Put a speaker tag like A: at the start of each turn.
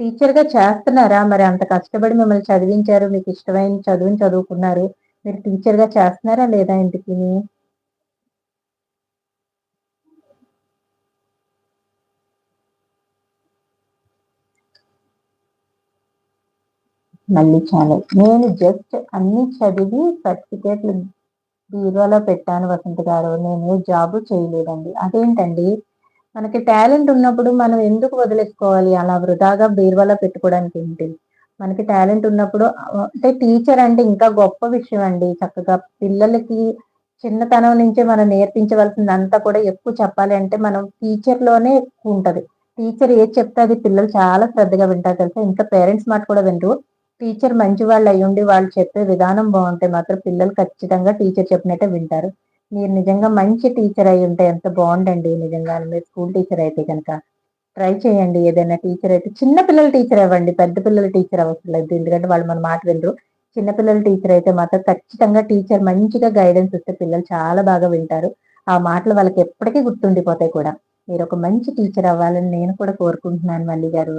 A: టీచర్‌గా చేస్తున్నారా? మరి అంత కష్టపడి మిమ్మల్ని చదివించారు. మీకు ఇష్టమైన చదువుని చదువుకున్నారు. మీరు టీచర్‌గా చేస్తున్నారా లేదా ఇంటికిని? మళ్ళీ చాలా. నేను జస్ట్ అన్నీ చదివి సర్టిఫికేట్‌లు బీరువాలో పెట్టాను వసంత్ గారు. నేను ఏ జాబు చేయలేదండి. అదేంటండి? మనకి టాలెంట్ ఉన్నప్పుడు మనం ఎందుకు వదిలేసుకోవాలి? అలా వృధాగా బీరువాలో పెట్టుకోవడానికేంటి? మనకి టాలెంట్ ఉన్నప్పుడు అంటే టీచర్ అంటే ఇంకా గొప్ప విషయం అండి. చక్కగా పిల్లలకి చిన్నతనం నుంచే మనం నేర్పించవలసిందంతా కూడా ఎక్కువ చెప్పాలి అంటే మనం టీచర్‌లోనే ఎక్కువుంటది. టీచర్ ఏది చెప్తే అది పిల్లలు చాలా శ్రద్ధగా వింటారు తెలుసా? ఇంట్లో పేరెంట్స్ మాట కూడా వినరు. టీచర్ మంచివాళ్ళయ్యుండి వాళ్ళు చెప్పే విధానం బావుంటే మాత్రం పిల్లలు ఖచ్చితంగా టీచర్ చెప్పినట్టే వింటారు. మీరు నిజంగా మంచి టీచర్ అయ్యుంటే ఎంత బావుండండి నిజంగానే. మీరు స్కూల్ టీచర్ అయితే గనక. ట్రై చేయండి ఏదైనా టీచర్ అయితే. చిన్న పిల్లల టీచర్ అవ్వండి. పెద్ద పిల్లల టీచర్ అవసరం లేదు. ఎందుకంటే వాళ్ళు మన మాట వినరు. చిన్న పిల్లల టీచర్ అయితే మాత్రం ఖచ్చితంగా టీచర్ మంచిగా గైడెన్స్ ఇస్తే పిల్లలు చాలా బాగా వింటారు. ఆ మాటలు వాళ్ళకి ఎప్పటికీ గుర్తుండిపోతాయి కూడా. మీరొక మంచి టీచర్ అవ్వాలని నేను కూడా కోరుకుంటున్నాను మల్లి గారు.